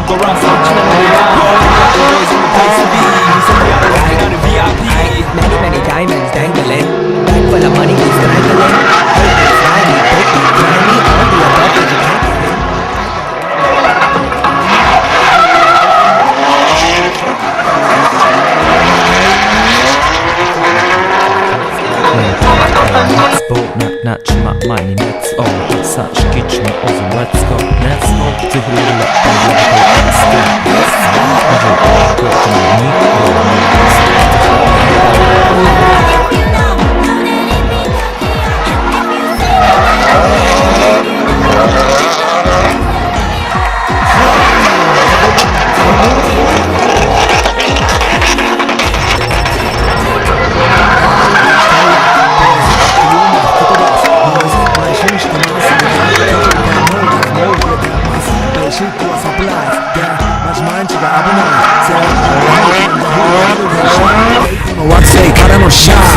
go round fortunately boys in the place to be somebody out of line out of VIP many diamonds dangling bag full of money we strangling hope me, fly me, poke me, try me all the above that you can't get Boat not my money nets all such kitchen also let's go to the level up and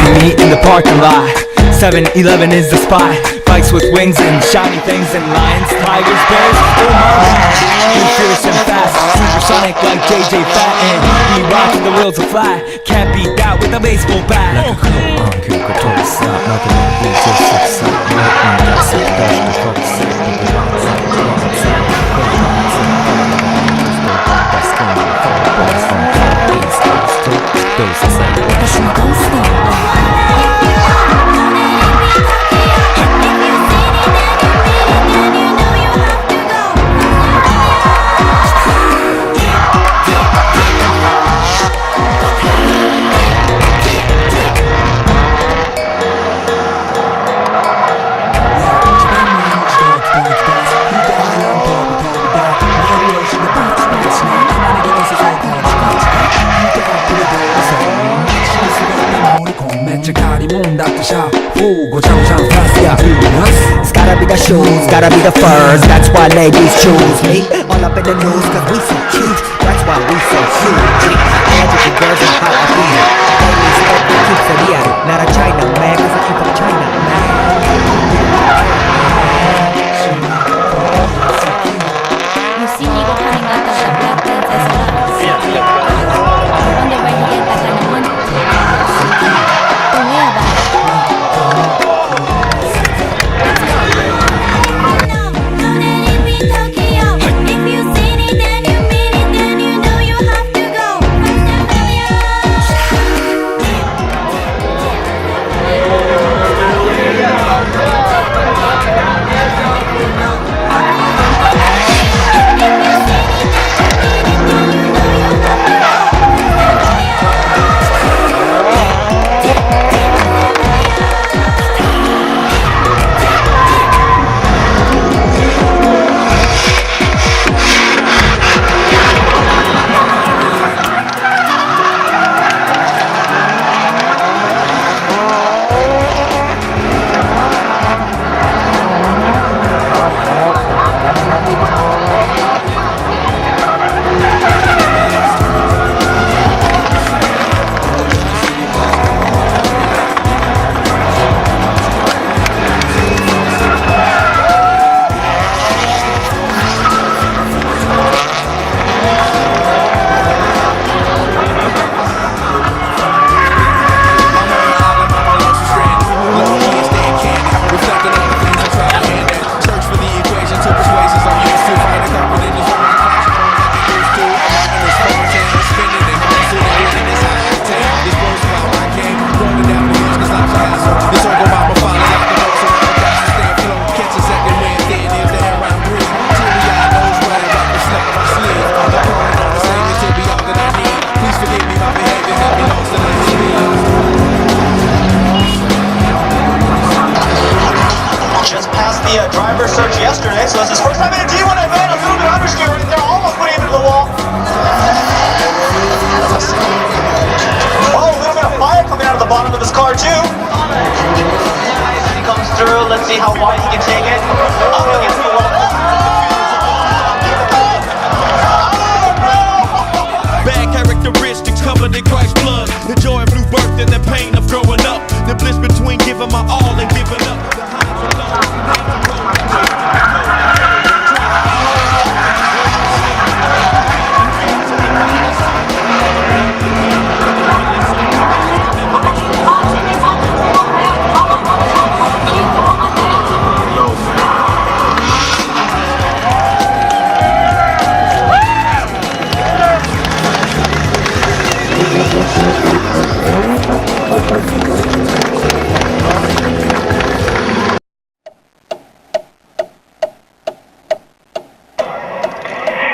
See me in the parking lot 7-Eleven is the spot Bikes with wings and shiny things and lions, tigers, bears, oh my Be fierce and fast, supersonic like JJ Fatten He rocks the wheels will fly, can't beat that with a baseball bat like a cool on cool controls nothing is just success nothing that's it dash the focus It's gotta be the shoes, gotta be the furs That's why ladies choose me All up in the news cause we so cute That's why we so huge Magic girls and how I feel Ladies love me, keep it real Not a China man cause I keep from China man You see Nico coming out of the black pants as well I wonder where he get that kind of money Don't worry about it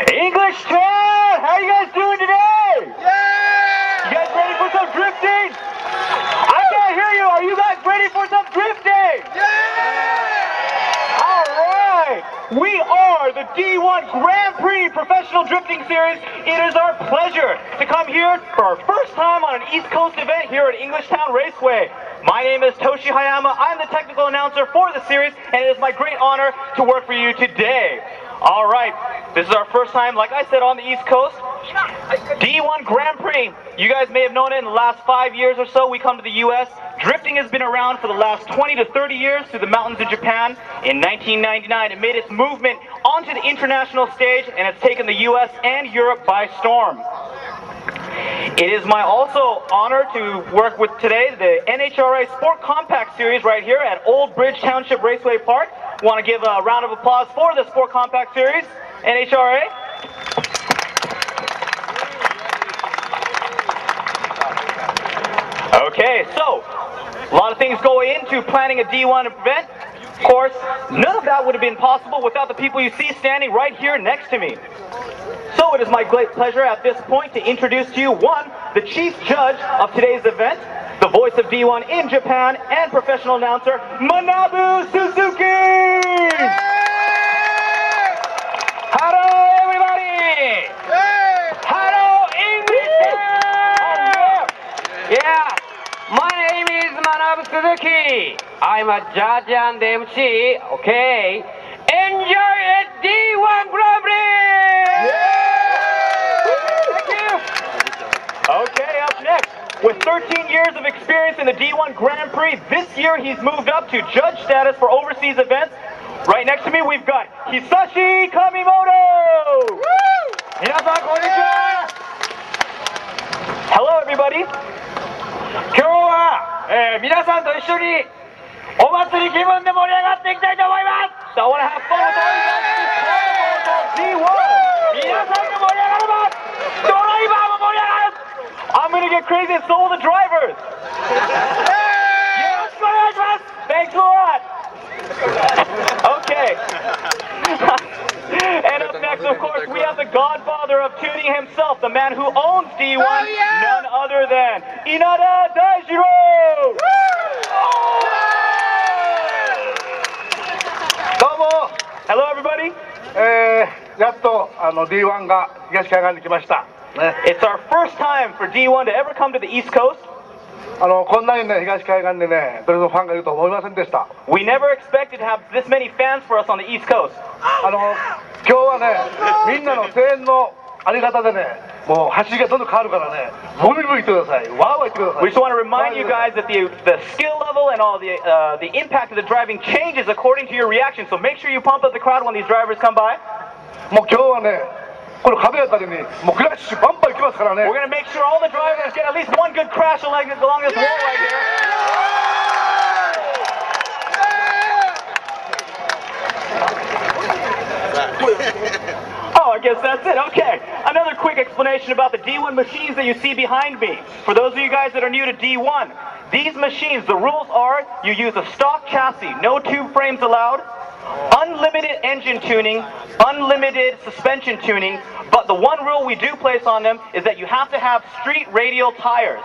Englishtown! How you guys doing today? Yeah! You guys ready for some drifting? I can't hear you. Are you guys ready for some drifting? Yeah! All right. We are the D1 Grand Prix Professional Drifting Series. It is our pleasure to come here for our first time on an East Coast event here at Englishtown Raceway. My name is Toshi Hayama. I'm the technical announcer for the series, and it is my great honor to work for you today. All right, this is our first time, like I said, on the East Coast. D1 Grand Prix. You guys may have known it in the last 5 years or so. We come to the U.S. Drifting has been around for the last 20 to 30 years through the mountains of Japan. In 1999, it made its movement onto the international stage, and it's taken the U.S. and Europe by storm. It is my also honor to work with today the NHRA Sport Compact Series right here at Old Bridge Township Raceway Park. Want to give a round of applause for the Sport Compact Series, NHRA. Okay, so a lot of things go into planning a D1 event. Of course, none of that would have been possible without the people you see standing right here next to me. So it is my great pleasure at this point to introduce to you, one, the chief judge of today's event, the voice of D1 in Japan, and professional announcer, Manabu Suzuki! Hello, everybody! Hello, Englishtown! Yeah, my name is Manabu Suzuki. I'm a judge and MC, okay? Enjoy it, D1 Grand Prix! Thank you! Okay, up next, with 13 years of experience in the D1 Grand Prix, this year he's moved up to judge status for overseas events. Right next to me, we've got Hisashi Kamimoto! Minasan, konnichiwa! Hello, everybody! 今日は、皆さんと一緒にお祭り気分で盛り上がっていきたいと思います。So I want to have fun with all you guys in this carnival called D1. 皆さんが盛り上がれば、ドライバーも盛り上がる。I'm gonna get crazy and so will the drivers. よろしくお願いします。Thanks a lot. Okay. And up next, of course, we have the godfather of tuning himself, the man who owns D1, none other than Inada Daijiro! Hello, everybody. やっとD1 が東海岸に来ました。ね。It's our first time for D1 to ever come to the East Coast. こんなにね東海岸でねどれのファンがいると思いませんでした。We never expected to have this many fans for us on the East Coast. 今日はねみんなの声援のあり方でねもう走りがどんどん変わるからねブイブイ言ってください。わーわー言ってください。We just want to remind you guys that the skill level and all the impact of the driving changes according to your reaction. So make sure you pump up the crowd when these drivers come by. もう今日はねこの壁あたりにもうクラッシュバンバン行きますからね。We're going to make sure all the drivers get at least one good crash along this wall right here. Oh, I guess that's it. Okay. Another quick explanation about the D1 machines that you see behind me. For those of you guys that are new to D1, these machines, the rules are you use a stock chassis, no tube frames allowed, unlimited engine tuning, unlimited suspension tuning, but the one rule we do place on them is that you have to have street radial tires.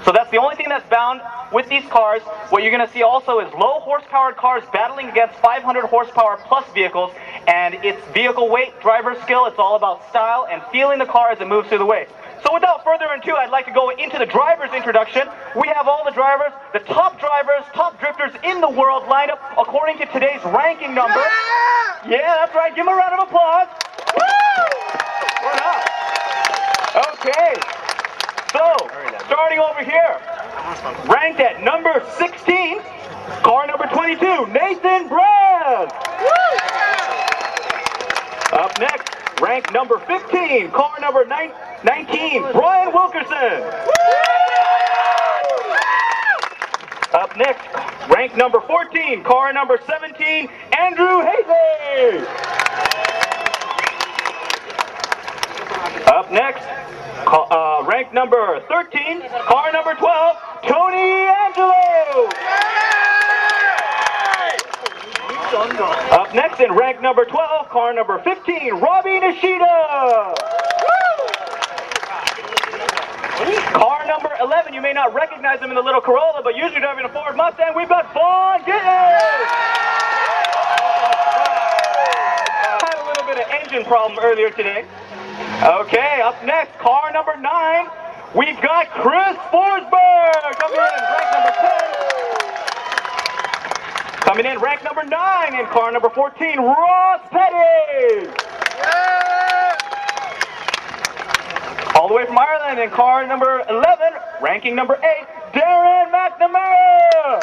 So that's the only thing that's bound with these cars. What you're going to see also is low horsepower cars battling against 500 horsepower plus vehicles, and it's vehicle weight, driver skill. It's all about style and feeling the car as it moves through the way. So without further ado, I'd like to go into the driver's introduction. We have all the drivers, the top drivers, top drifters in the world lined up according to today's ranking number. Yeah, that's right. Give them a round of applause. Woo! Okay. So, starting over here, ranked at number 16, car number 22, Nathan Brand. Up next, ranked number 15, car number 19, Brian Wilkerson. Up next, ranked number 14, car number 17, Andrew Haley. Up next, Rank number 13, car number 12, Tony Angelo. Up next in rank number 12, car number 15, Robbie Nishida. Car number 11, you may not recognize him in the little Corolla, but usually driving a Ford Mustang, we've got Vaughn Gittins. Had a little bit of engine problem earlier today. Okay, up next, car number 9, we've got Chris Forsberg coming in, rank number 10. Coming in, rank number 9 in car number 14, Ross Petty. All the way from Ireland in car number 11, ranking number 8, Darren McNamara.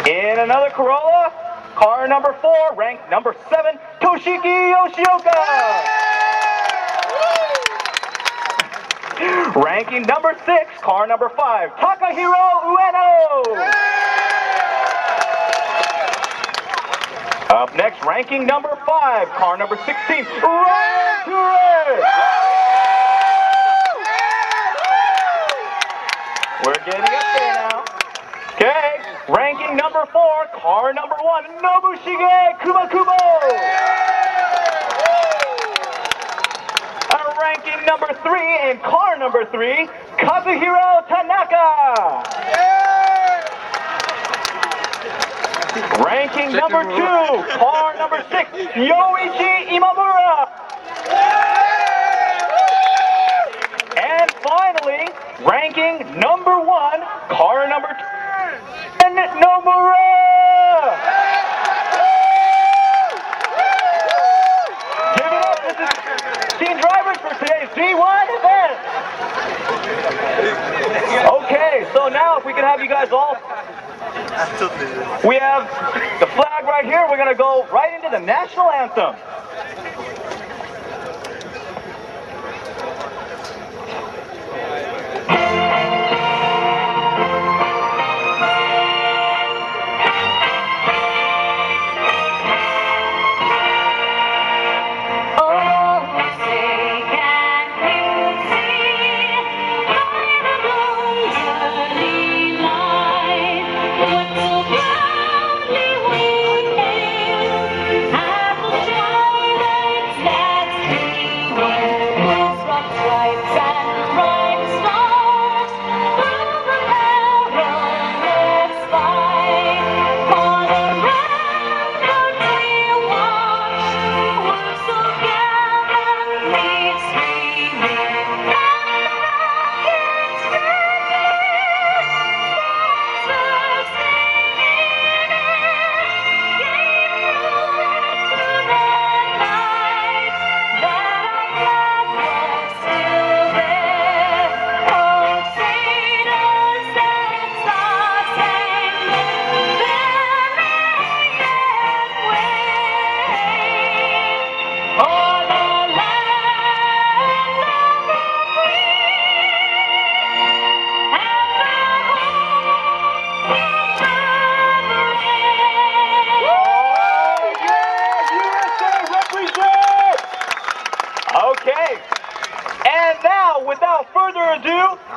In another Corolla, car number 4, rank number 7, Toshiki Yoshioka. Ranking number 6, car number 5, Takahiro Ueno. Up next, ranking number 5, car number 16, Ryan Toure. We're getting up there now. Okay, ranking number 4, car number 1, Nobushige Kumakubo. Ranking number 3 in car number 3, Kazuhiro Tanaka. Ranking number 2, car number 6, Yoichi Imamura. And finally, ranking number 1, car number 2, Nomura. Give it up, this is team drivers for today's G1 event. Okay, so now if we can have you guys all, we have the flag right here. We're going to go right into the national anthem.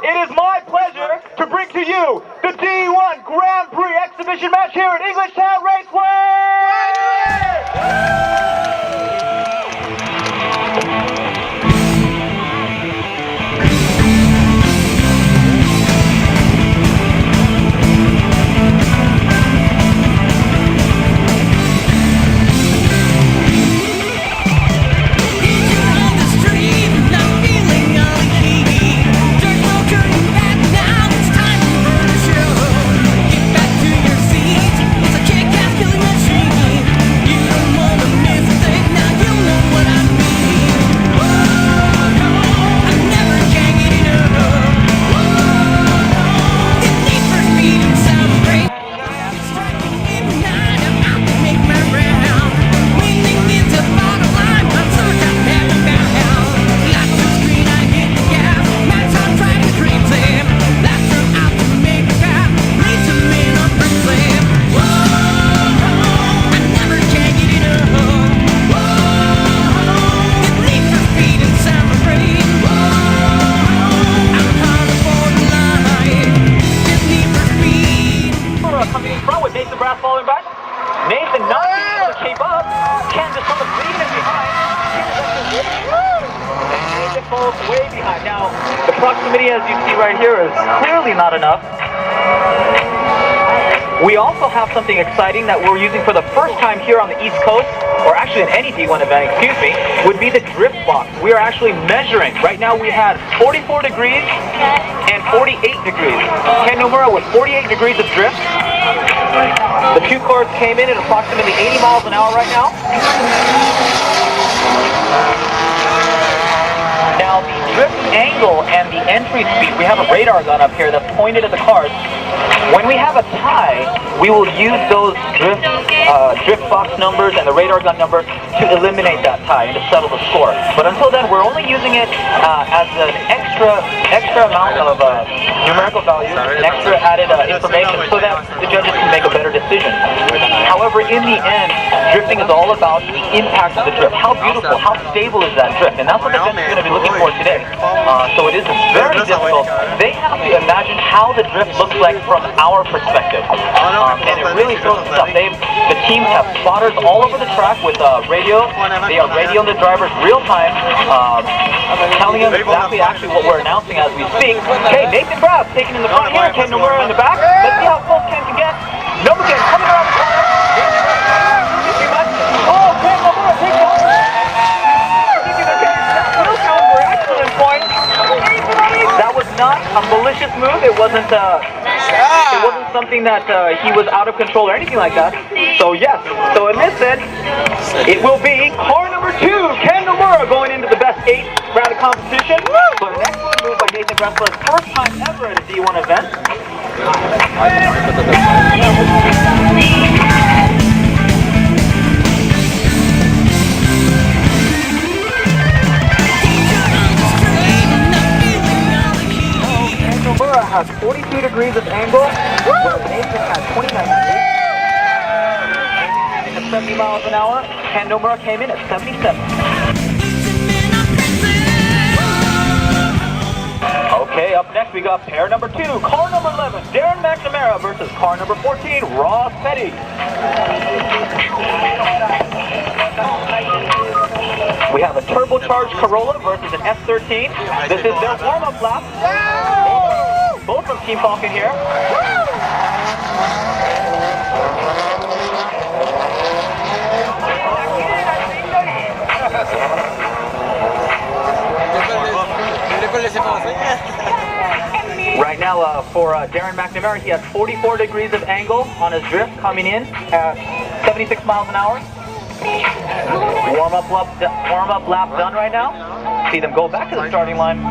It is my pleasure to bring to you the D1 Grand Prix Exhibition match here at Englishtown It's a kick-ass killing machine. You don't wanna miss way behind. Now, the proximity, as you see right here, is clearly not enough. We also have something exciting that we're using for the first time here on the East Coast, or actually in any D1 event, excuse me, would be the drift box. We are actually measuring. Right now we had 44 degrees and 48 degrees. Ken Nomura with 48 degrees of drift. The two cars came in at approximately 80 miles an hour right now. Now the drift angle and the entry speed, we have a radar gun up here that's pointed at the cars. When we have a tie, we will use those drift box numbers and the radar gun number to eliminate that tie and to settle the score. But until then, we're only using it as an extra amount of numerical value, extra added information so that the judges can make a better decision. However, in the end, drifting is all about the impact of the drift. How beautiful, how stable is that drift? And that's what the judge is going to be looking for today. So it is very difficult. They have to imagine how the drift looks like from our perspective. And it really throws us up. The teams have spotters all over the track with radio. They are radioing the drivers real time, telling them exactly actually what we're announcing as we speak. Okay, Nathan Brass taking in the front here, Ken Nomura in the back. Let's see how close Ken can get. Number 10 coming around the corner. Oh, Ken Nomura takes it. That will count for excellent points. That was not a malicious move. It wasn't something that he was out of control or anything like that. So yes, so in this sense, it will be car number 2, Ken Nomura, going into the best 8 round of competition. So an excellent move by Nathan Bressler's first time ever at a D1 event. Nomura has 42 degrees of angle, where Nathan has 29 degrees. At 70 miles an hour, and Nomura came in at 77. Okay, up next we got pair number 2, car number 11, Darren McNamara versus car number 14, Ross Petty. We have a turbocharged Corolla versus an F13. This is their warm-up lap. Both from Team Falcon here. Right now, for Darren McNamara, he has 44 degrees of angle on his drift coming in at 76 miles an hour. Warm-up lap done right now. See them go back to the starting line.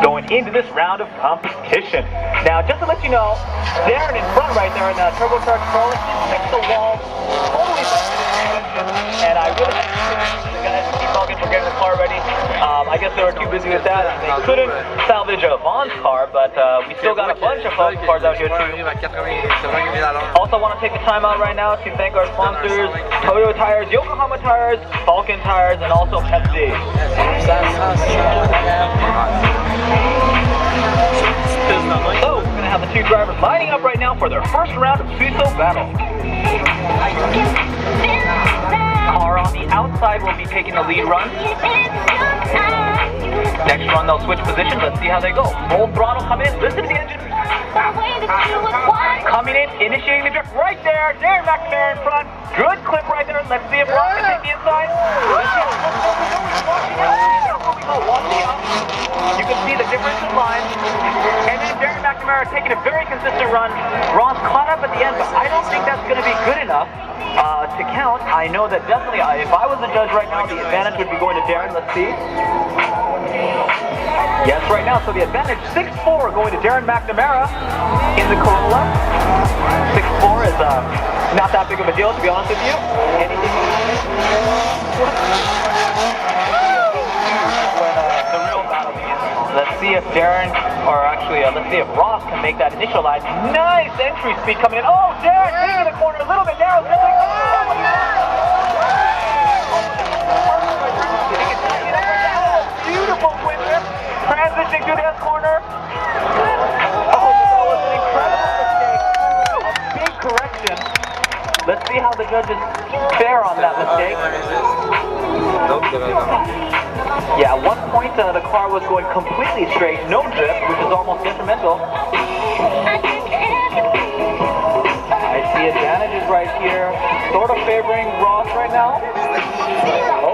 Going into this round of competition. Now, just to let you know, Darren in front right there in the turbocharged Corolla, he fixed the wall totally back. And I really appreciate the guys at Team Falcon for getting the car ready. I guess they were too busy with that. They couldn't salvage a Vaughn's car, but we still got a bunch of Falcon cars out here too. Also want to take the time out right now to thank our sponsors, Toyo Tires, Yokohama Tires, Falcon Tires, and also Pepsi. So, we're going to have the two drivers lining up right now for their first round of Suiso battle. Car on the outside will be taking the lead run. Next run they'll switch positions. Let's see how they go. Full throttle come in. Listen to the engine. Coming in, initiating the drift right there. Darren McNamara in front. Good clip right there. Let's see if Ross can take the inside. You can see the difference in line. And then Darren McNamara taking a very consistent run. Ross caught up at the end, but I don't think that's going to be good enough to count. I know that definitely, if I was the judge right now, the advantage would be going to Darren. Let's see. Yes, right now, so the advantage, 6-4 going to Darren McNamara in the Corolla. 6-4 is not that big of a deal, to be honest with you. Anything when the real battle begins. Let's see if Darren, or actually, let's see if Ross can make that initial line. Nice entry speed coming in. Oh, Darren taking the corner a little bit narrow. Beautiful twin grip. Transitioning to this corner. Oh, that was an incredible mistake. A big correction. Let's see how the judges fare on that mistake. Yeah, 1 point. point, the car was going completely straight, no drift, which is almost detrimental. I see advantages right here, sort of favoring Ross right now.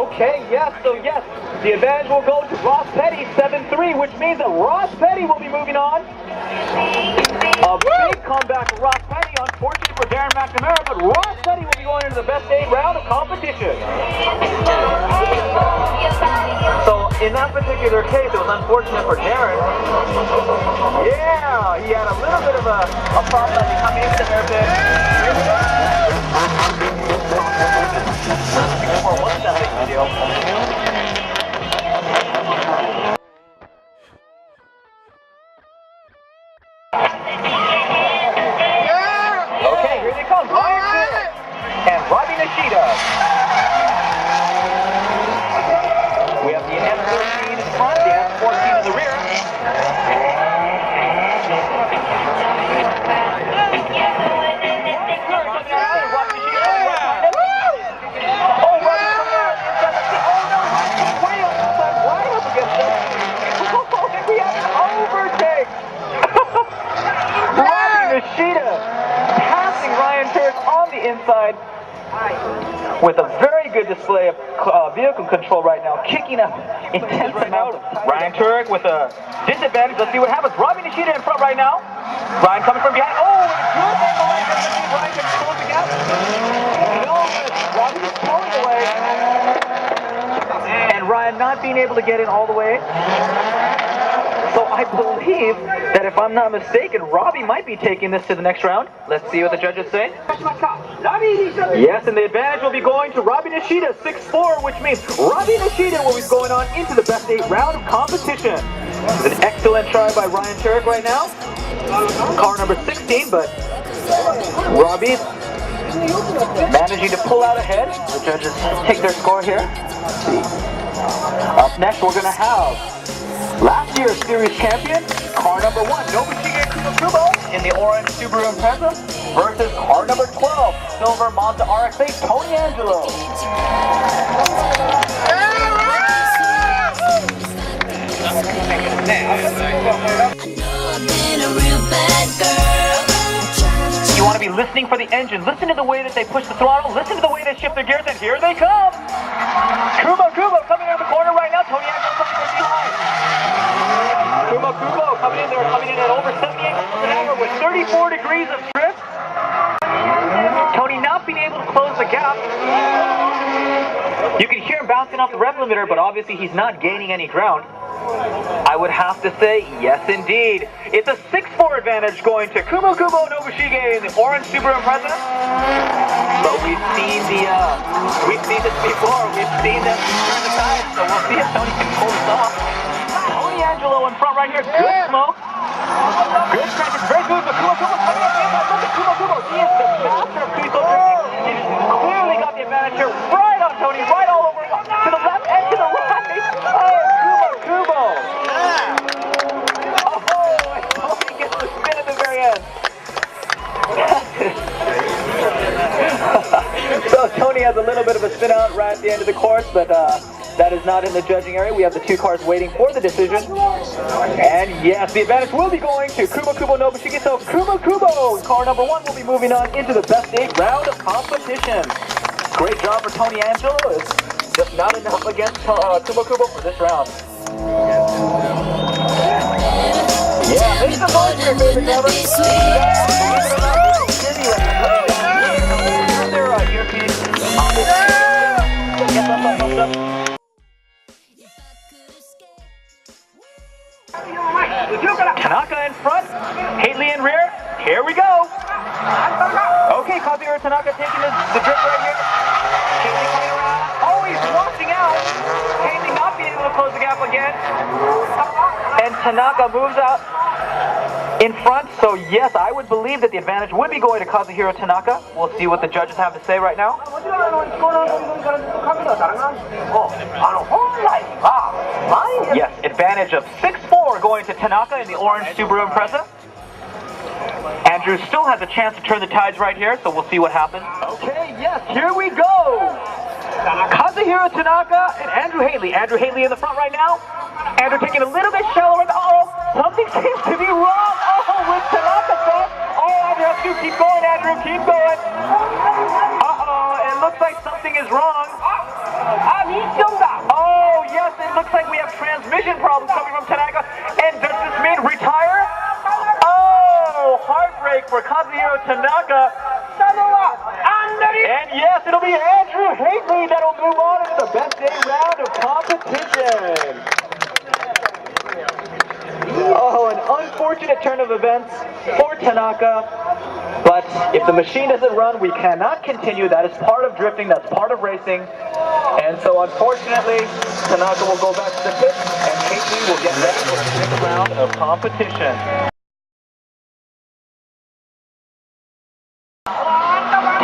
Okay, yes, so yes, the advantage will go to Ross Petty, 7-3, which means that Ross Petty will be moving on. A big comeback for Ross Petty, unfortunate for Darren McNamara, but Ross Petty will be going into the best 8 round of competition. So in that particular case, it was unfortunate for Darren. Yeah, he had a little bit of a problem as he coming into the hairpin. What's that big deal? Okay, here they come, Ryan Turek and Robbie Nishida. We have the M13 in front, the M14 in the rear. Inside with a very good display of vehicle control right now, kicking up intense amounts. Ryan Turek with a disadvantage. Let's see what happens. Robbie Nishida in front right now. Ryan coming from behind. Oh, good angle. Ryan can close the gap. No, Robbie is pulling away. And Ryan not being able to get in all the way. So I believe that if I'm not mistaken, Robbie might be taking this to the next round. Let's see what the judges say. Yes, and the advantage will be going to Robbie Nishida, 6-4, which means Robbie Nishida will be going on into the best 8 round of competition. It's an excellent try by Ryan Turek right now. Car number 16, but Robbie managing to pull out ahead. The judges take their score here. Let's see. Up next, we're going to have last year's series champion, car number 1, Nobushige Kubo in the orange Subaru Impreza versus car number 12, silver Mazda RX-8, Tony Angelo. You want to be listening for the engine. Listen to the way that they push the throttle. Listen to the way they shift their gears, and here they come. Kubo coming out of the corner right now. Tony Angelo coming from behind. Kubo coming in. They're coming in at over 78 miles an hour with 34 degrees of drift. Tony not being able to close the gap. You can hear him bouncing off the rev limiter, but obviously he's not gaining any ground. I would have to say, yes indeed. It's a 6-4 advantage going to Kubo Nobushige in the orange Subaru Impreza. But we've seen this before. We've seen them turn the tide, so we'll see if Tony can pull this off. Tony Angelo in front right here, good smoke. Good strength, it's very good, but Kubo coming up the inside. Look at Kubo. He is the master of free-throw drifting. He's clearly got the advantage here. Right on Tony, right all over him. To the left and to the right. Oh, Kubo. Oh, and Tony gets the spin at the very end. So Tony has a little bit of a spin out right at the end of the course, but that is not in the judging area. We have the 2 cars waiting for the decision. And yes, the advantage will be going to Kubo Nobushige. So Kubo, car number 1, will be moving on into the best 8 round of competition. Great job for Tony Angelo. It's just not enough against Kubo for this round. Yeah, this is the voice for your favorite driver. Tanaka in front, Haley in rear. Here we go. Okay, Kazuhiro Tanaka taking the drift right here. Haley coming around. Oh, he's launching out. Haley not being able to close the gap again. And Tanaka moves out in front. So yes, I would believe that the advantage would be going to Kazuhiro Tanaka. We'll see what the judges have to say right now. Yes, advantage of 6-4 going to Tanaka in the orange Subaru Impreza. Andrew still has a chance to turn the tides right here, so we'll see what happens. Okay, yes, here we go. Kazuhiro Tanaka and Andrew Haley. Andrew Haley in the front right now. And they're taking a little bit shallower. Uh-oh, something seems to be wrong. Oh, with Tanaka front. Oh, Andrew, keep going, Andrew, keep going. Uh-oh, it looks like something is wrong. Oh, yes, it looks like we have transmission problems coming from Tanaka. And does this mean retire? Oh, heartbreak for Kazuhiro Tanaka. And yes, it'll be Andrew Haley that'll move on into the best day round of competition. Oh, an unfortunate turn of events for Tanaka. But if the machine doesn't run, we cannot continue. That is part of drifting, that's part of racing. And so unfortunately, Tanaka will go back to the pit and Haley will get ready for the next round of competition.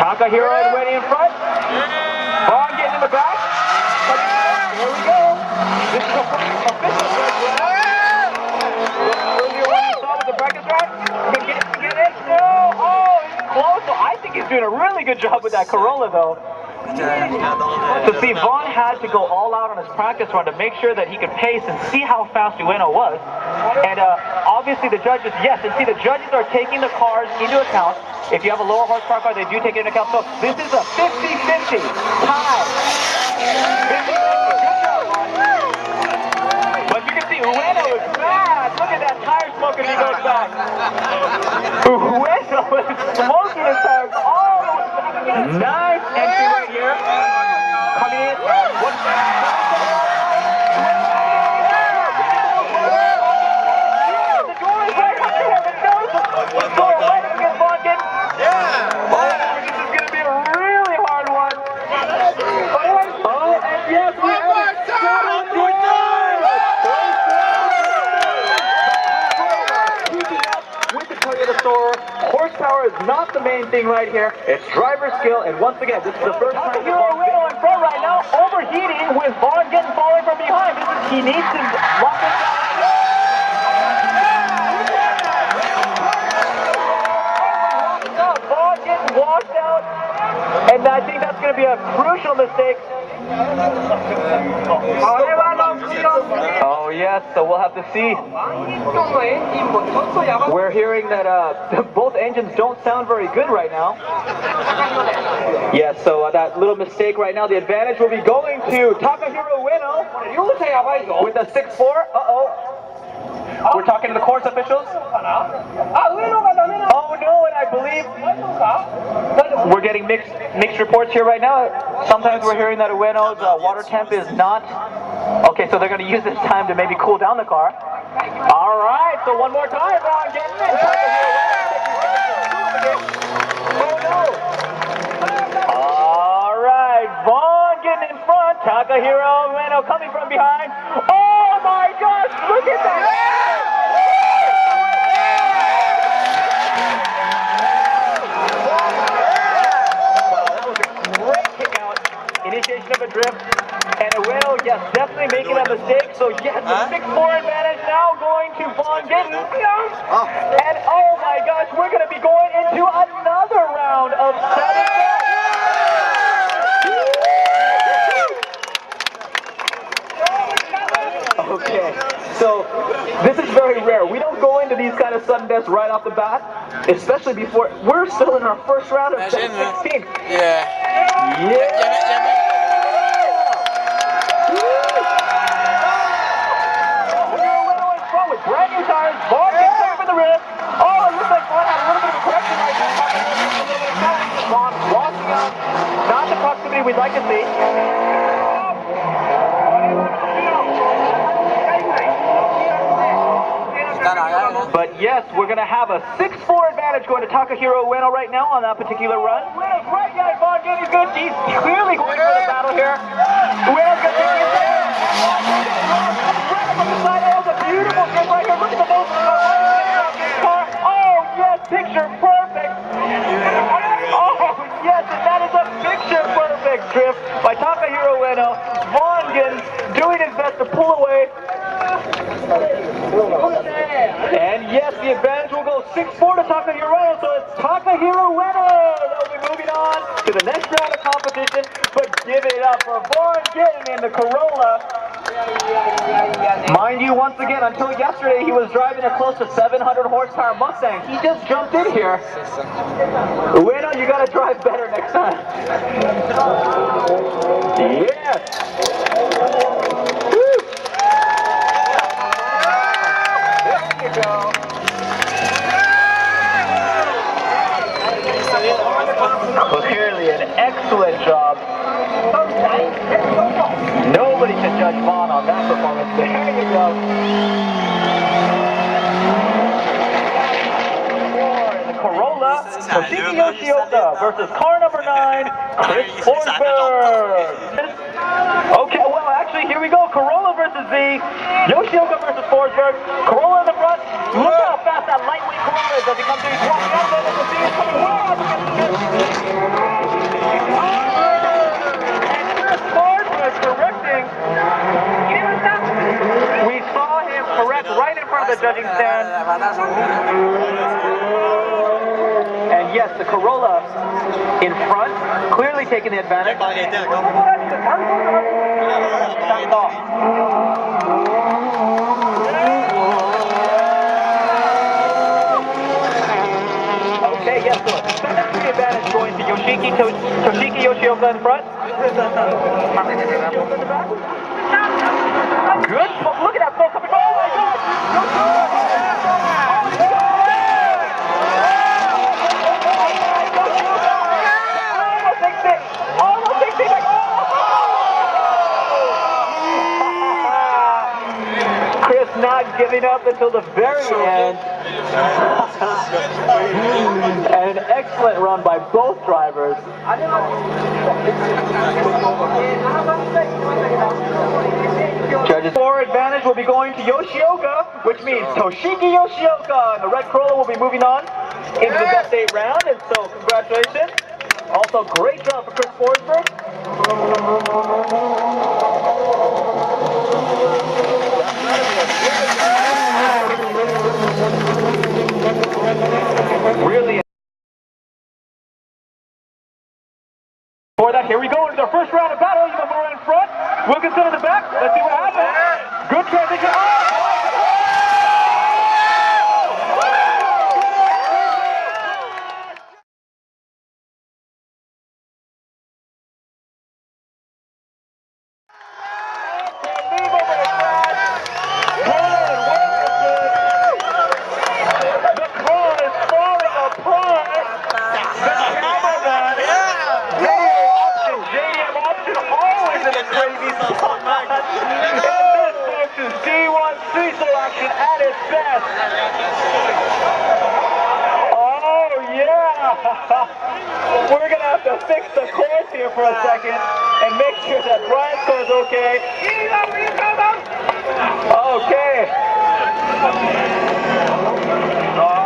Takahiro is waiting in front. Vaughn getting in the back. Here we go. This is the first official first round. Earlier one you saw with the practice round. Can get it? No. Oh, he's close. So I think he's doing a really good job with that Corolla though. So see, Vaughn had to go all out on his practice run to make sure that he could pace and see how fast Ueno was. And obviously the judges, yes, and see the judges are taking the cars into account. If you have a lower horsepower car, they do take it into account. So this is a 50-50 tie. 50-50. Good job, Vaughn. But you can see Ueno is mad. Look at that tire smoke as he goes back. Ueno is smoking his tires all the way back. Nice entry right here. Coming in. The door is right up there. The door right up against Vaughn. Oh, this is going to be a really hard one. Oh, and yes, we have it. Keeping up with the Toyota Soarer. Horsepower is not the main thing right here. It's driver skill, and once again, this is the first time Ueno in front right now, overheating with Vaughn getting falling from behind. He needs to lock it down. Vaughn getting washed out, and I think that's going to be a crucial mistake. Oh yes, so we'll have to see. We're hearing that both engines don't sound very good right now. Yes, so that little mistake right now, the advantage will be going to Takahiro Ueno with a 6-4. Uh-oh. We're talking to the course officials. Oh no, and I believe we're getting mixed reports here right now. Sometimes we're hearing that Ueno's water temp is not. Okay, so they're going to use this time to maybe cool down the car. All right, so one more time, Vaughn getting in. Oh no. All right, Vaughn getting in front. Takahiro Ueno coming from behind. Oh my gosh, look at that. Initiation of a drift, and Ueno, yes, definitely making a mistake. So yes, a 6-4 advantage now going to Vaughn Gittin. And oh my gosh, we're going to be going into another round of 7. Okay, so this is very rare. We don't go into these kind of sudden deaths right off the bat, especially before we're still in our first round of 16. Yeah. With brand new tires, Vaughn gets up for the rib. Oh, it looks like Vaughn had a little bit of a correction right now. Vaughn walking out, not the proximity we'd like to see. But yes, we're going to have a 6-4 advantage going to Takahiro Ueno right now on that particular run. Ueno's right guy, Vaughn Gittin is good. He's clearly going for the battle here. Ueno's going to take it there. Right up on the side. Oh, the beautiful kick right here. Look at the both car. Oh, yes, picture perfect. Oh, yes, and that is a picture perfect drift by Takahiro Ueno. Vaughn Gittin doing his best to pull away. And yes, the advantage will go 6-4 to Takahiro, so it's Takahiro winner! They'll be moving on to the next round of competition, but give it up for Vaughn getting in the Corolla. Mind you, once again, until yesterday, he was driving a close to 700 horsepower Mustang. He just jumped in here. Ueno, you gotta drive better next time. Yes! Woo! There you go. Clearly an excellent job. Nobody can judge Vaughn on that performance. There you go. In the Corolla, Toshiki Yoshioka versus car number 9, Chris Forsberg. Okay, well, actually, here we go. Corolla versus Z. Yoshioka versus Forsberg. Corolla in the front. Look how fast that lightweight Corolla is as he comes through. He's walking out there. The Z is coming well up against the correcting. We saw him correct right in front of the judging stand. And yes, the Corolla in front, clearly taking the advantage. Okay, yes, so 7-3 advantage going to Toshiki Yoshioka in front. Good. Look at that flow coming. Oh my God! Almost 60. Chris not giving up until the very end. And an excellent run by both drivers. Judges' 4 advantage will be going to Yoshioka, which means Toshiki Yoshioka, and the red Corolla will be moving on into the best 8 round, and so congratulations. Also, great job for Chris Forsberg. Really. For that, here we go into the first round of battle. Imamura in front, Wilkinson in the back. Let's see what happens. Good transition. We're going to have to fix the course here for a second and make sure that Brian's car is okay. Okay. Oh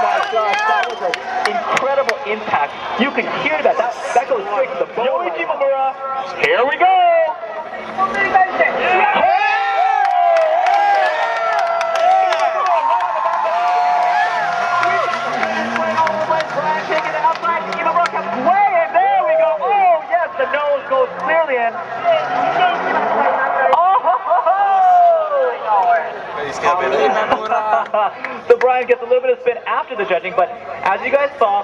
my gosh, that was an incredible impact. You could hear that. That goes straight to the bone. Yoichi Mamura, here we go. Goes clearly in. So Brian gets a little bit of spin after the judging, but as you guys saw,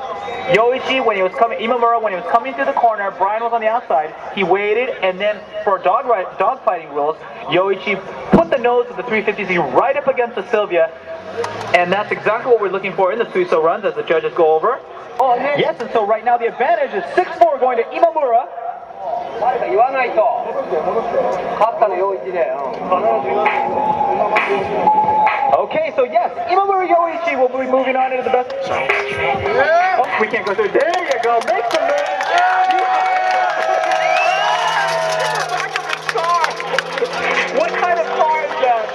Yoichi, when he was coming, Imamura, when he was coming through the corner, Brian was on the outside. He waited, and then for dog fighting rules, Yoichi put the nose of the 350Z right up against the Sylvia, and that's exactly what we're looking for in the Suiso runs as the judges go over. Oh, yes, and so right now the advantage is 6-4 going to Imamura. Okay, so yes, Imamura Yoichi will be moving on into the best. Oh, we can't go through. There you go. Make some noise. What kind of car is that?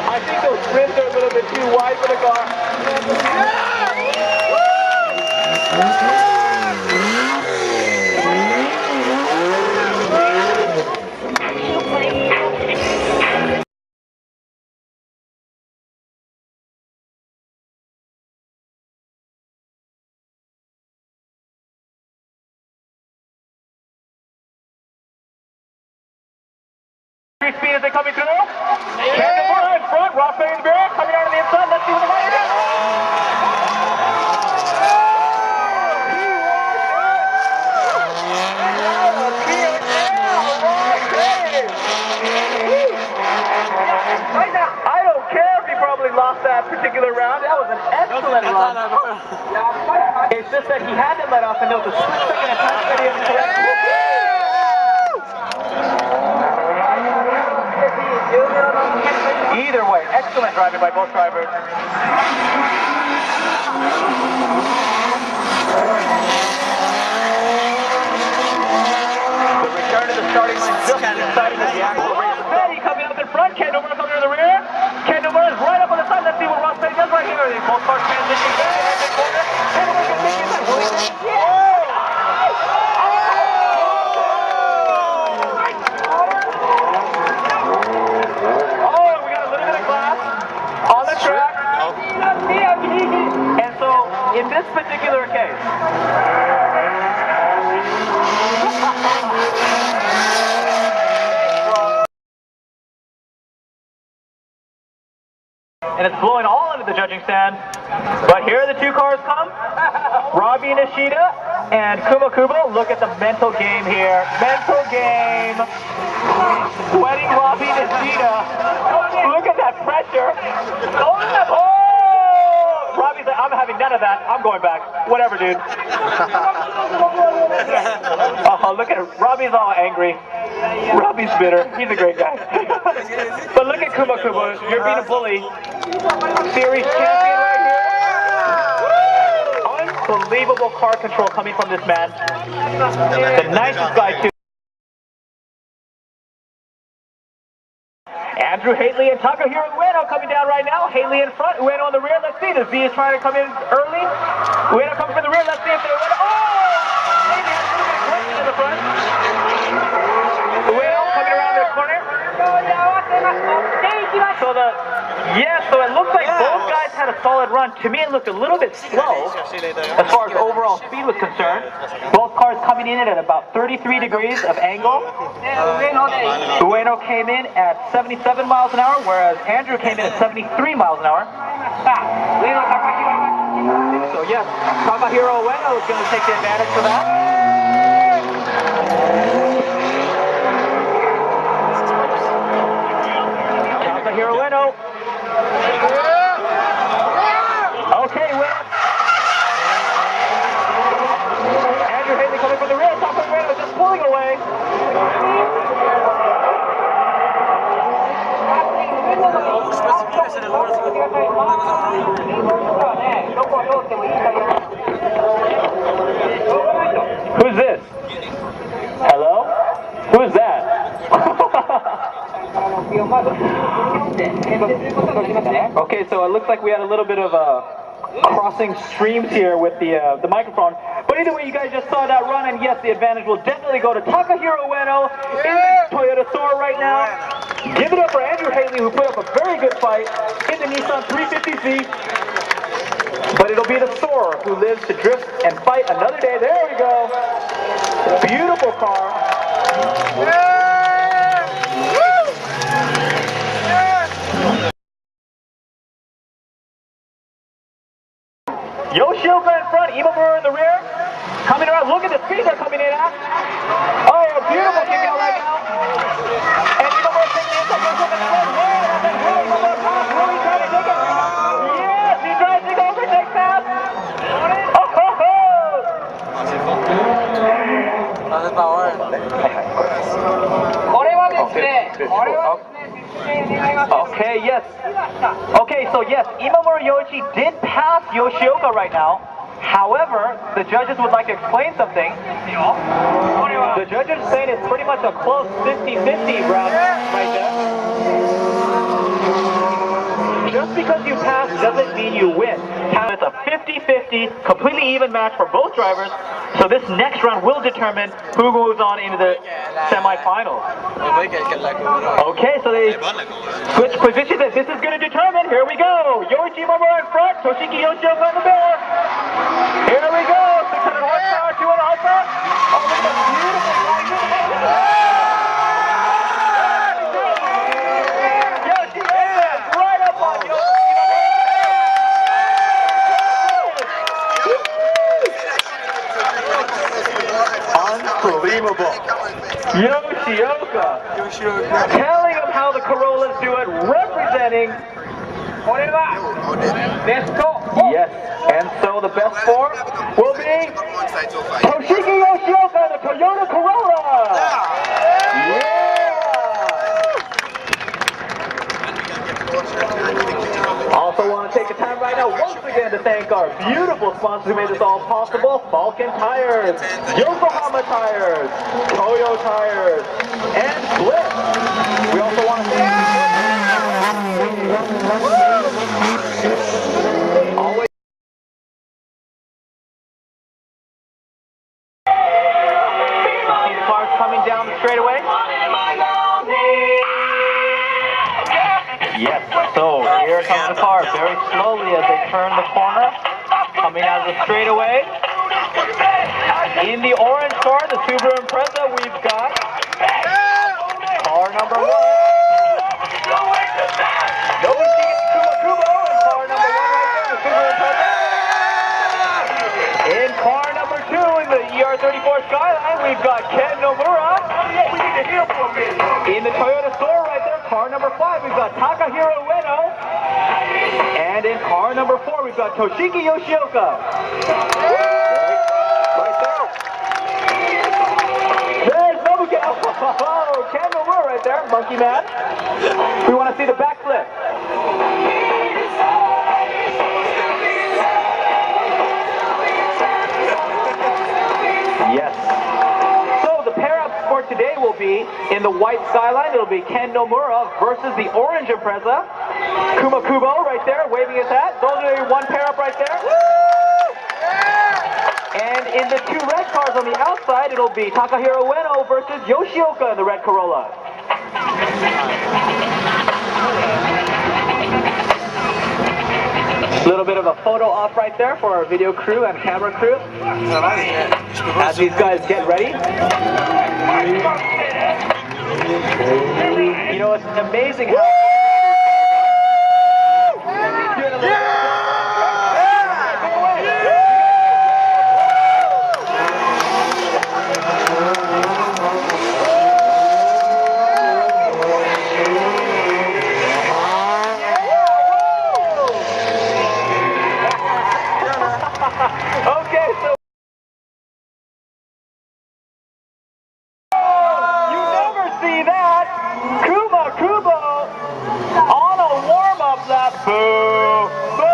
I think those rims are a little bit too wide for the car. Speed as they coming through. Candle in front, Ross Berry in the rear, coming out of the inside. Let's see what the rider does. I don't care if he probably lost that particular round. That was an excellent run. It's just that he had to let off, and there was a split second of time that he had to correct. Either way, excellent driving by both drivers. The return to the starting line just inside of the Jan-Hugues. Ross Petty coming up in front, Kendall Murray coming to the rear. Kendall Murray is right up on the side. Let's see what Ross Petty does right here. They both cars transitioning back in the corner. Kendall Murray can take inside. Will he take it? Yeah! And so, in this particular case, and it's blowing all into the judging stand, but here the two cars come, Robbie Nishida and Kuma Kubo. Look at the mental game here, mental game, sweating Robbie Nishida, look at that pressure, oh! Robbie's like, I'm having none of that. I'm going back. Whatever, dude. Oh, look at it. Robbie's all angry. Robbie's bitter. He's a great guy. But look at Kuma Kubo. You're being a bully. Series champion right here. Unbelievable car control coming from this man. The nicest guy, too. Andrew Haley and Takahiro Ueno coming down right now. Haley in front, Ueno on the rear. Let's see. The Z is trying to come in early. Ueno coming from the rear. Let's see if they win. Oh! Haley has a little bit of question in the front. Ueno coming around the corner. So it looks like both guys had a solid run. To me, it looked a little bit slow as far as overall speed was concerned. Both cars coming in at about 33 degrees of angle. Ueno came in at 77 miles an hour, whereas Andrew came in at 73 miles an hour. So yes, Takahiro Ueno is going to take the advantage for that. Takahiro Ueno. Okay, Ueno. Andrew Haley coming from the rear. Takahiro Ueno just pulling away. Who's this? Hello? Who's that? Okay, so it looks like we had a little bit of crossing streams here with the microphone. But either way, you guys just saw that run, and yes, the advantage will definitely go to Takahiro Ueno in the Toyota Sora right now. Give it up for Andrew Haley, who put up a very good fight in the Nissan 350Z. But it'll be the Sora who lives to drift and fight another day. There we go. Beautiful car. Yoshioka in front, Imamura in the rear. Coming around, look at the speed they're coming in at. Oh, a beautiful kick out right now. And Imamura taking the inside, goes up and front. And then Imamura pass, really trying to take it. Yes, he tries to overtake pass. Oh, ho, ho. Okay, yes. Okay, so yes, Imamura Yoichi did pass Yoshioka right now. However, the judges would like to explain something. The judges are saying it's pretty much a close 50-50 round right there. Just because you pass doesn't mean you win. It's a 50-50, completely even match for both drivers. So this next round will determine who moves on into the semifinals. Okay, so they switch positions. This is going to determine. Here we go. Yoichi Imamura in front. Toshiki Yoshioka on the back. Here we go. 600 horsepower, 200 horsepower. Oh, look at that beautiful Unbelievable. Yoshioka. Telling them how the Corollas do it, representing. Yes, and so the best four will be Toshiki Yoshioka, the Toyota Corolla. Yeah. Also want to take the time right now once again to thank our beautiful sponsors who made this all possible. Falcon Tires, Yokohama Tires, Toyo Tires, and Blitz. We also want to thank always see the cars coming down the straightaway. Yes, so here comes the car very slowly as they turn the corner, coming out of the straightaway. In the orange car, the Subaru Impreza, we've got car number 1. Nobushi Kubo in car number 1 right there, the Subaru Impreza. In car number 2 in the ER34 Skyline, we've got Ken Nomura. In the Toyota store right there, car number 5, we've got Takahiro Ueno. And in car number 4, we've got Toshiki Yoshioka. Right there. There's Nobuki. Oh, Ken Nomura right there, monkey man. We want to see the backflip. Yes. So the pair-ups for today will be in the white Skyline. It'll be Ken Nomura versus the orange Impreza. Kuma Kubo right there, waving his hat. Those are your one pair-up right there. And in the 2 red cars on the outside, it'll be Takahiro Ueno versus Yoshioka in the red Corolla. A little bit of a photo op right there for our video crew and camera crew as these guys get ready. You know, it's amazing how... Okay, so you never see that. Kuma Kubo on a warm-up lap. Boo! Boo!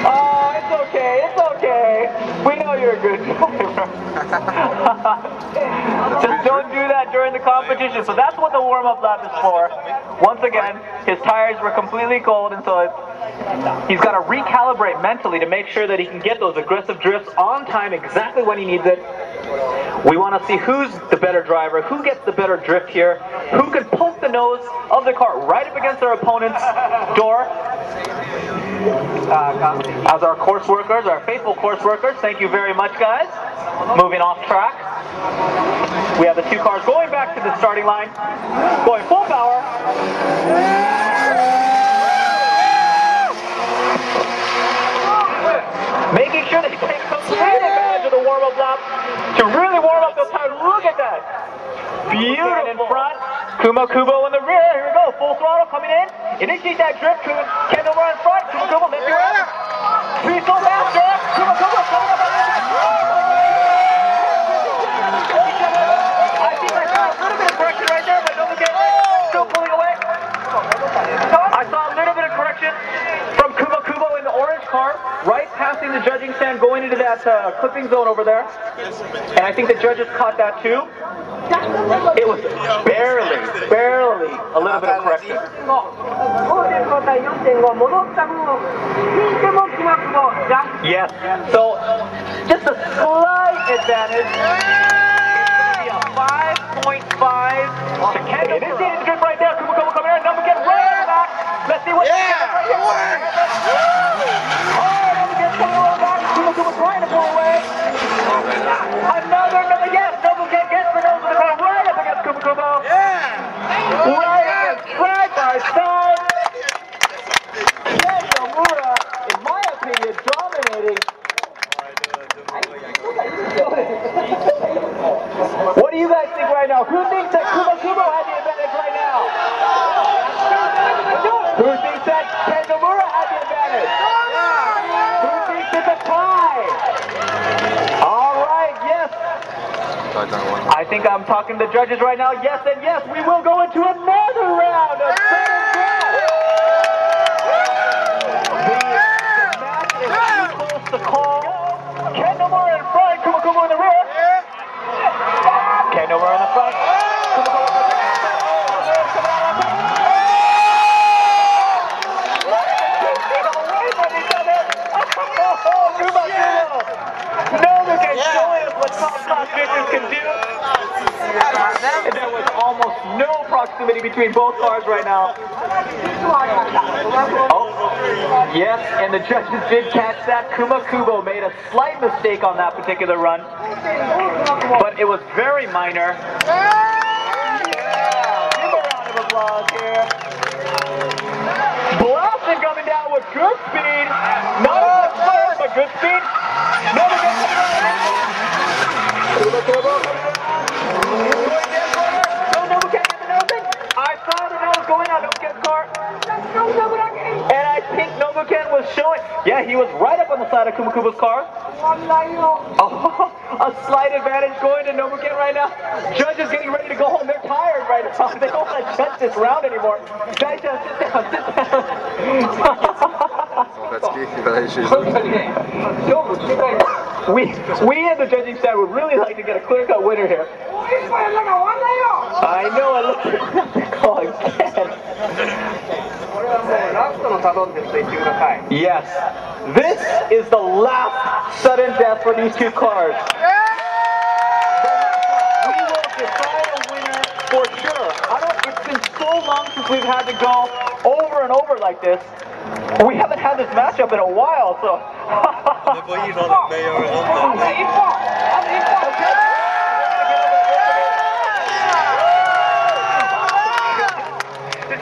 Oh, it's okay. It's okay. We know you're a good driver. Just don't do that during the competition. So that's what the warm-up lap is for. Once again, his tires were completely cold, and so he's got to recalibrate mentally to make sure that he can get those aggressive drifts on time exactly when he needs it. We want to see who's the better driver, who gets the better drift here, who can poke the nose of the car right up against their opponent's door. As our course workers, our faithful course workers, thank you very much, guys. Moving off track. We have the 2 cars going back to the starting line, going full power. Making sure they take complete advantage of the warm-up lap to really warm up those tires. Look at that. Beautiful. And in front, Kuma Kubo in the rear. Here we go. Full throttle coming in. Initiate that drift. Ken Nomura in front. Kuma Kubo, lift your ass. 3 so fast, Jack. Kuma Kubo coming up on the I think I saw a little bit of correction right there, but don't forget, still pulling away. I saw a little bit of correction from Kuma Kubo in the orange car, right passing the judging stand, going into that clipping zone over there. And I think the judges caught that too. It was barely a little bit of correction. Yes, so just a slight advantage. It's going to be a 5.5 to Kendall. It is the drift right there. Kuma Kubo coming in. Don't forget right in the back. Let's see what right here. Kuma Kubo trying to pull away. Another number, yes, double gets the nose of the car right up against Kuma Kubo. Right against side by side. Ken Nomura, in my opinion, dominating. right now. Who thinks that Kuma Kubo had the advantage right now? Who thinks that Ken Nomura had the advantage? Who thinks it's a tie? All right, yes. I think I'm talking to the judges right now. Yes and yes, we will go into another round of sudden death. The match is too close to call. Ken Nomura in front, Kuma Kubo in the rear. Ken Nomura in the front. Kuma Kubo in the back. Can do. And there was almost no proximity between both cars right now. Oh, yes, and the judges did catch that. Kuma Kubo made a slight mistake on that particular run, but it was very minor. Yeah, give a round of applause here. Blasting coming down with good speed. Not as fast, but good speed. I saw that was going on Nobuken's car. And I think Nobuken was showing. Yeah, he was right up on the side of Kuma Kubo's car. Oh, a slight advantage going to Nobuken right now. Judges getting ready to go home. They're tired right now. They don't want to judge this round anymore. Guys, sit down, sit down. We in the judging side would really like to get a clear-cut winner here. I know, I looked at the call again. Yes, this is the last sudden death for these two cars. We will decide a winner for sure. It's been so long since we've had to go over and over like this. We haven't had this matchup in a while, so.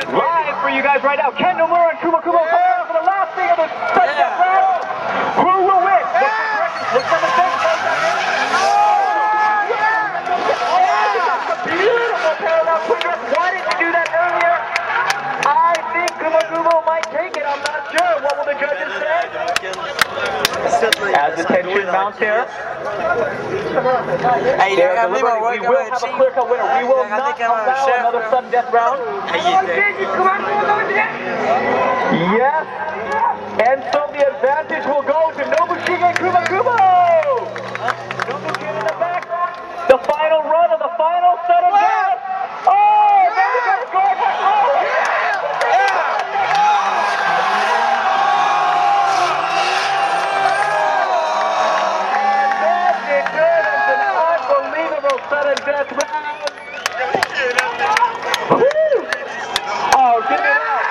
Live for you guys right now, Ken Nomura and Kuma Kubo coming out for the last thing of the second round. Who will win? Look for the fence. Beautiful parallel quick grip. Why didn't you do that earlier? I think Kuma Kubo might take it. I'm not sure. What will the judges say? As the tension mounts here. We will have a clear-cut winner. We will not allow another sudden death round. Yes. And so the advantage will go to Nobushige Kuma Kubo. Nobushige in the back. The final run of the final sudden death. Oh, Nobushige scored. Sudden death round. Woo! Oh, give it up.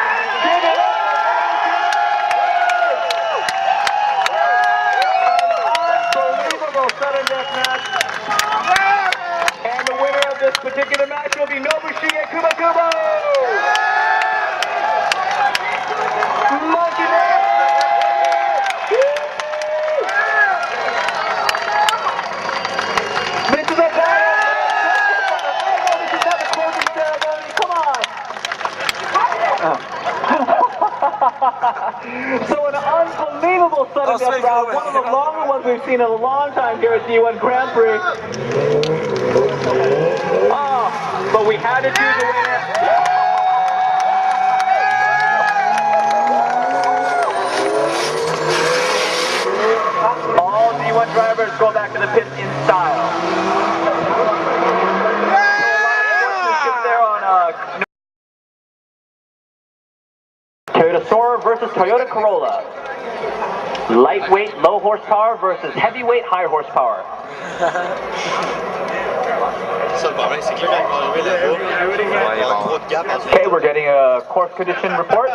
Give it up. An unbelievable sudden death match. And the winner of this particular match will be Nobushige Kuma Kubo. Monkey Man. This is a battle. So an unbelievable sudden death round, one of the longer ones we've seen in a long time here at D1 Grand Prix. Oh, but we had to choose a winner. All D1 drivers go back to the pits in style. Toyota Sora versus Toyota Corolla. Lightweight, low horsepower versus heavyweight, high horsepower. Okay, we're getting a course condition report.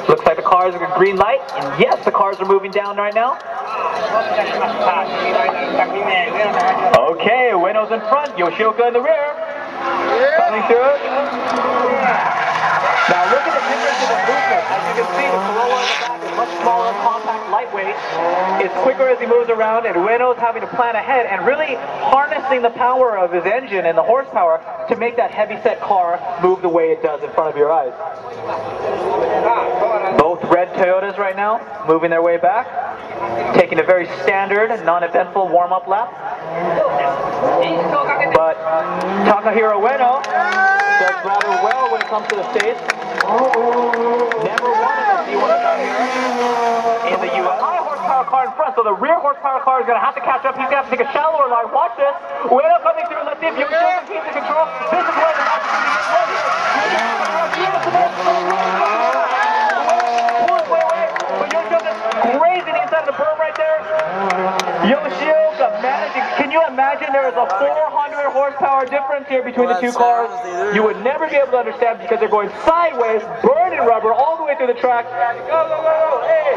Looks like the cars are green light, and yes, the cars are moving down right now. Okay, Ueno's in front, Yoshioka in the rear. Coming through. Now look at the difference in the movement. As you can see, the Corolla in the back is much smaller, compact, lightweight. It's quicker as he moves around, and Ueno's having to plan ahead and really harnessing the power of his engine and the horsepower to make that heavy-set car move the way it does in front of your eyes. Both red Toyotas right now moving their way back, taking a very standard, non-eventful warm-up lap. But Takahiro Ueno does rather well when it comes to the States. Never won in the D1 down here in the U.S. High horsepower car in front, so the rear horsepower car is going to have to catch up. He's going to have to take a shallower line. Watch this. Ueno coming through. Let's see if Yoshioka keeps the control. This is where the opportunity is. But Yoshioka's grazing the inside of the berm right there. Yoshioka managing. Can you imagine there is a 400 horsepower difference here between the two cars? You would never be able to understand because they're going sideways, burning rubber all the way through the track. Go, go, go, go. Hey!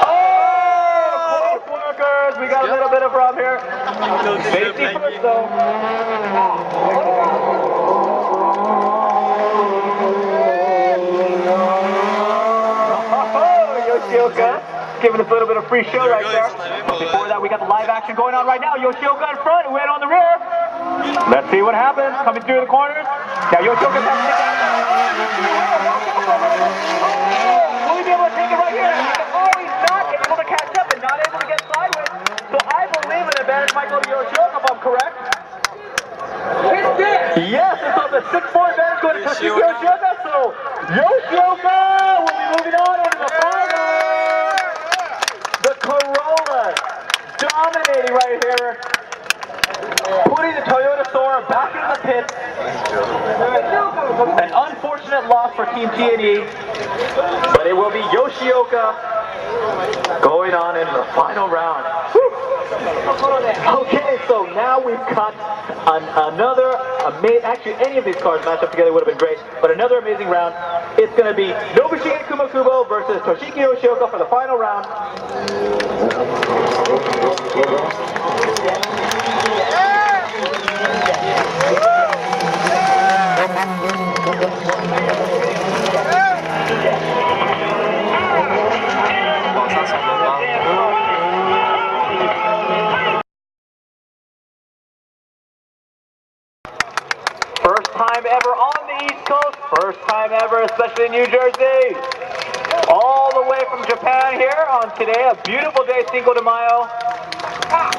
Oh! Close workers. We got a little bit of rub here. Safety first, though. Yoshioka giving us a little bit of free show right there. Before that, we got the live action going on right now. Yoshioka in front, Ueno on the rear. Let's see what happens. Coming through the corners. Now Yoshioka's has to take that. Will he be able to take it right here? Oh, he's not able to catch up and not able to get sideways. So I believe an advantage might go to Yoshioka if I'm correct. Yes, and so the 6-4 advantage going to Toshiki Yoshioka. So Yoshioka will be moving on into the final. The Corolla dominating right here, putting the Toyota Sora back into the pit. An unfortunate loss for Team T&E, but it will be Yoshioka going on into the final round. Okay, so now we've got another amazing, actually any of these cars matched up together would have been great, but another amazing round. It's going to be Nobushige Kumakubo versus Toshiki Yoshioka for the final round. First time ever on the East Coast, first time ever, especially in New Jersey. All the way from Japan here on today, a beautiful day, Cinco de Mayo.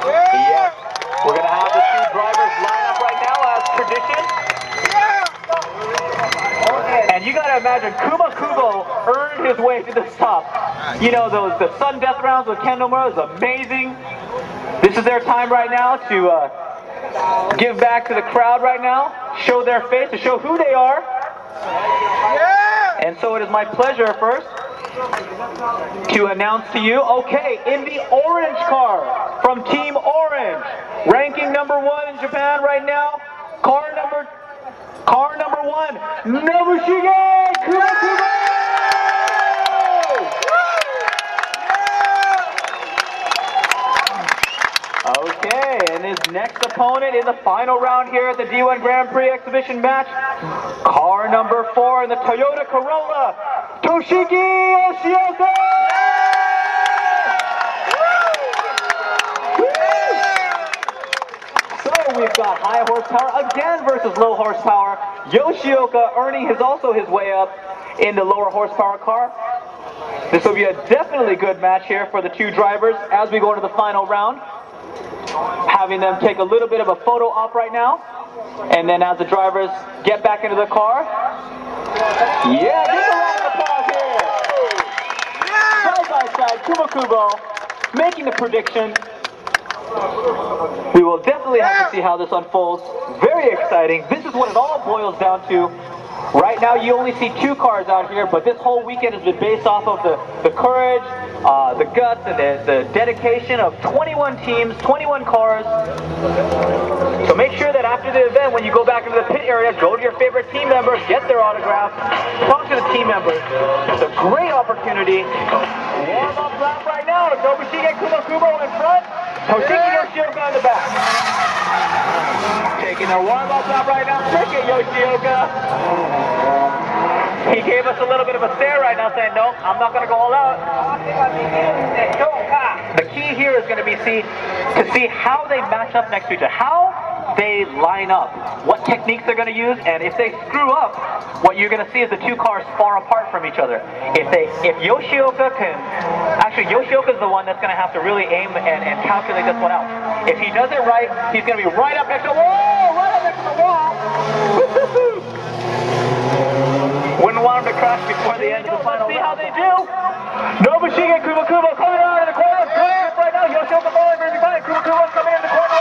Yes, we're going to have the two drivers line up right now as tradition. And you got to imagine, Kumakubo earned his way to the top. You know, the sudden death rounds with Ken Nomura is amazing. This is their time right now to give back to the crowd right now, show their face, to show who they are. And so it is my pleasure first to announce to you, okay, in the orange car from Team Orange, ranking number 1 in Japan right now, car number 1, Nobushige Kumakubo! Okay, and his next opponent in the final round here at the D1 Grand Prix exhibition match, car number 4 in the Toyota Corolla, Toshiki Yoshioka! So we've got high horsepower again versus low horsepower. Yoshioka earning also his way up in the lower horsepower car. This will be a definitely good match here for the two drivers as we go into the final round. Having them take a little bit of a photo op right now, and then as the drivers get back into the car, yeah, give a round of applause here. Side by side, Kumakubo making the prediction. We will definitely have to see how this unfolds. Very exciting. This is what it all boils down to. Right now you only see 2 cars out here, but this whole weekend has been based off of the courage, the guts, and the dedication of 21 teams, 21 cars. So make sure that after the event, when you go back into the pit area, go to your favorite team members, get their autographs, talk to the team members. It's a great opportunity. Warm-up lap right now. Nobushige Kumakubo in front, Toshiki Yoshioka in the back. Taking their warm-up lap right now, Toshiki Yoshioka. He gave us a little bit of a stare right now saying, nope, I'm not going to go all out. The key here is going to be to see how they match up next to each other, how they line up, what techniques they're going to use, and if they screw up, what you're going to see is the two cars far apart from each other. If Yoshioka can, actually Yoshioka is the one that's going to have to really aim and calculate this one out. If he does it right, he's going to be right up next to the wall, right up next to the wall. Wouldn't want him to crash before the end of the final. Let's see how they do. Nobushige Kumakubo coming out of the corner. Good right now. Yoshioka falling very behind. Kumakubo coming in the corner.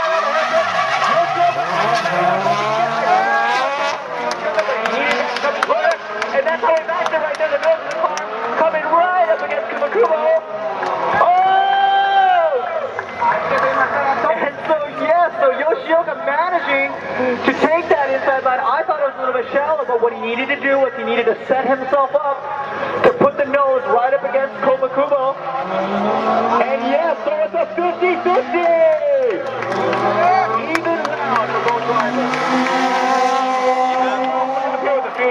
And that's how he matched it right there. The nose of the car coming right up against Kumakubo. And so Yoshioka managing to take that inside line. I thought it was a little bit shallow, but what he needed to do was he needed to set himself up to put the nose right up against Kumakubo. And yes, so it's a 50-50. Even round for both drivers.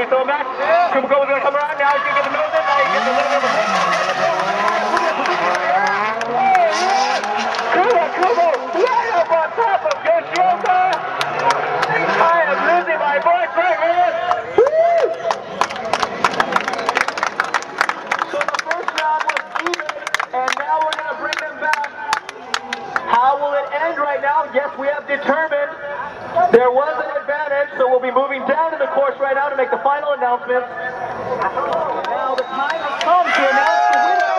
So Max, Kumakubo's going to come around now. He's going to get the nose in. Now he gets a little bit of a Kumakubo right up on top of Yoshioka. I am losing my voice right here. So the first round was even, and now we're going to bring them back. How will it end right now? Yes, we have determined there was an advantage, so we'll be moving down to the course right now to make the final announcements. Now the time has come to announce the winner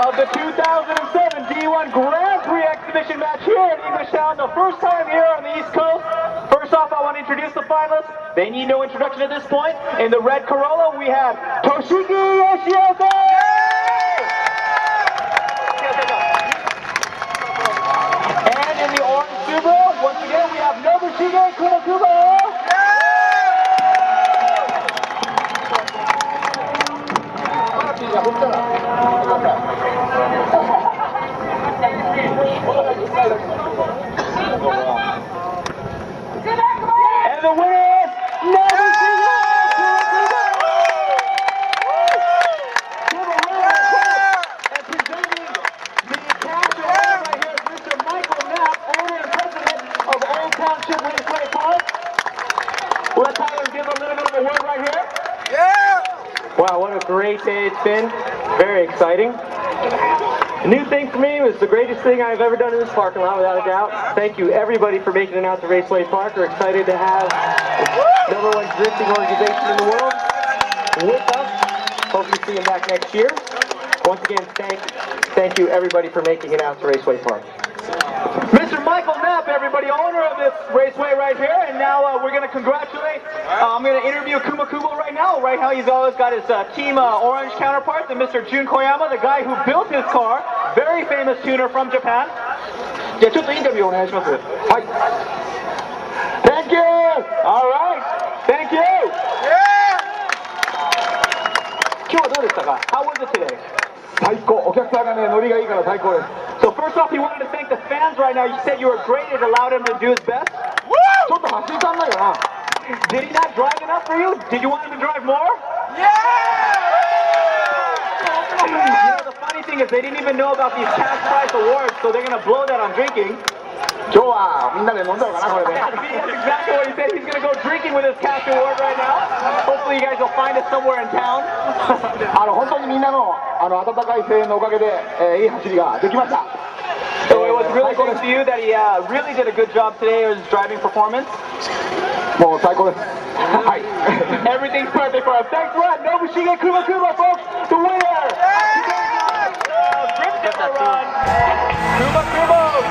of the 2007 D1 Grand Prix exhibition match here in Englishtown, the first time here on the East Coast. First off, I want to introduce the finalists. They need no introduction at this point. In the red Corolla, we have Toshiki Yoshioka! And in the orange Subaru, once again, we have Nobushige Kumakubo! And the winner is Nobushige and presenting the cash award right here is Mr. Michael Knapp, owner and president of Old Township Raceway Park. Let's have him give a little bit of a word right here. Wow, what a great day it's been. Very exciting. The new thing for me was the greatest thing I've ever done in this parking lot, without a doubt. Thank you, everybody, for making it out to Raceway Park. We're excited to have the #1 drifting organization in the world with us. Hope you see them back next year. Once again, thank you, everybody, for making it out to Raceway Park. Mr. Michael Knapp, everybody, owner of this raceway right here, and now we're going to congratulate, I'm going to interview Kumakubo right now, right how he's always got his Team Orange counterpart, and Mr. Jun Koyama, the guy who built his car, very famous tuner from Japan. Yeah, ちょっとインタビューお願いします。はい。Thank you! Alright! Thank you! Yeah! 今日はどうでしたか? How was it today? 最高。お客さんがね、ノリがいいから最高です。So first off, he wanted to thank the fans right now. You said you were great. It allowed him to do his best. ちょっと走り足んないよな。 Did he not drive enough for you? Did you want him to drive more? Yeah! You know, the funny thing is they didn't even know about these cash prize awards, so they're going to blow that on drinking. 今日はみんなで飲んだのかな、これで。 That's exactly what he said. He's going to go drinking with his cash award right now. Hopefully you guys will find us somewhere in town. 本当にみんなの温かい声援のおかげで、いい走りができました。 So it was really thanks to you that he really did a good job today with his driving performance. もう最高です。はい。Everything's perfect for him. Thanks a lot, Nobushige Kumakubo, folks. The winner. Drifting run. Kumakubo.